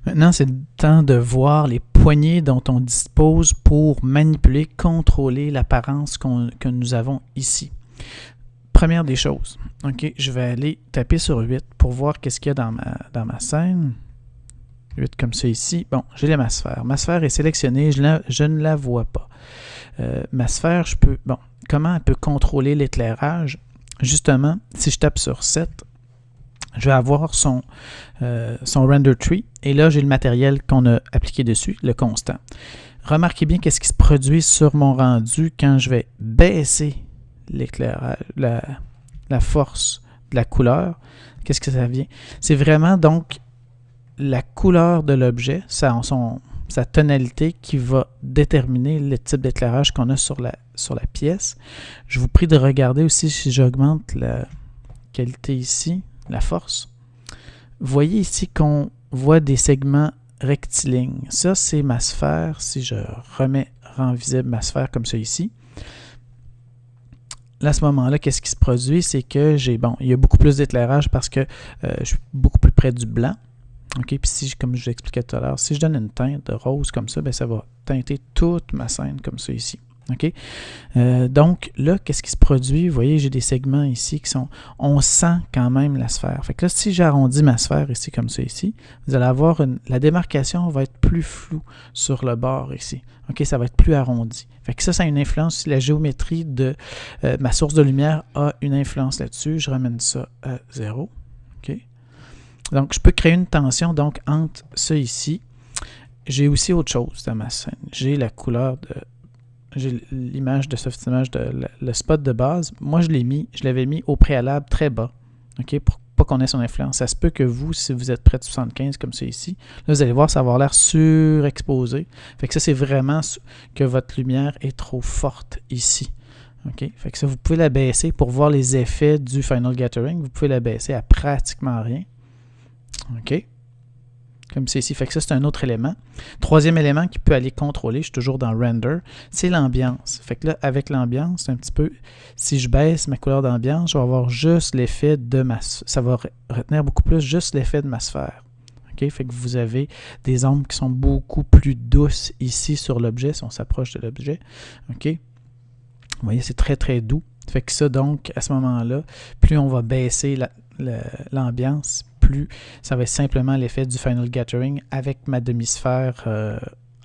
Maintenant, c'est le temps de voir les poignées dont on dispose pour manipuler, contrôler l'apparence que nous avons ici. Première des choses, ok, je vais aller taper sur 8 pour voir qu'est-ce qu'il y a dans ma scène. 8 comme ça ici. Bon, j'ai ma sphère. Ma sphère est sélectionnée, je ne la vois pas. Ma sphère, comment elle peut contrôler l'éclairage? Justement, si je tape sur 7, je vais avoir son render tree, et là, j'ai le matériel qu'on a appliqué dessus, le constant. Remarquez bien qu'est-ce qui se produit sur mon rendu quand je vais baisser l'éclairage, la force de la couleur. Qu'est-ce que ça vient? C'est vraiment donc la couleur de l'objet, sa tonalité qui va déterminer le type d'éclairage qu'on a sur la pièce. Je vous prie de regarder aussi si j'augmente la qualité ici, la force. Vous voyez ici qu'on voit des segments rectilignes. Ça, c'est ma sphère. Si je rends visible ma sphère comme ça ici, là, à ce moment-là, qu'est-ce qui se produit? C'est que il y a beaucoup plus d'éclairage parce que je suis beaucoup plus près du blanc. OK, puis si, comme je l'expliquais tout à l'heure, si je donne une teinte de rose comme ça, ça va teinter toute ma scène comme ça ici. OK? Donc là, qu'est-ce qui se produit? Vous voyez, j'ai des segments ici qui sont... On sent quand même la sphère. Fait que là, si j'arrondis ma sphère ici comme ça ici, vous allez avoir la démarcation va être plus floue sur le bord ici. OK? Ça va être plus arrondi. Fait que ça a une influence. La géométrie de ma source de lumière a une influence là-dessus. Je ramène ça à 0. OK? Donc, je peux créer une tension donc entre ça ici. J'ai aussi autre chose dans ma scène. J'ai la couleur de... J'ai l'image de Softimage, le spot de base. Moi, je l'avais mis au préalable très bas, OK, pour pas qu'on ait son influence. Ça se peut que vous, si vous êtes près de 75 comme ça ici, là, vous allez voir, ça va avoir l'air surexposé. Fait que ça, c'est vraiment que votre lumière est trop forte ici. OK? Fait que ça, vous pouvez la baisser pour voir les effets du Final Gathering. Vous pouvez la baisser à pratiquement rien. OK? Comme c'est ici. Fait que ça, c'est un autre élément. Troisième élément qui peut aller contrôler, je suis toujours dans Render, c'est l'ambiance. Fait que là, avec l'ambiance, c'est un petit peu, si je baisse ma couleur d'ambiance, je vais avoir juste l'effet de ça va retenir beaucoup plus juste l'effet de ma sphère. OK? Fait que vous avez des ombres qui sont beaucoup plus douces ici sur l'objet, si on s'approche de l'objet. OK? Vous voyez, c'est très, très doux. Fait que ça, donc, à ce moment-là, plus on va baisser l'ambiance, plus ça va être simplement l'effet du Final Gathering avec ma demi-sphère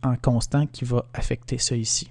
en constant qui va affecter ça ici.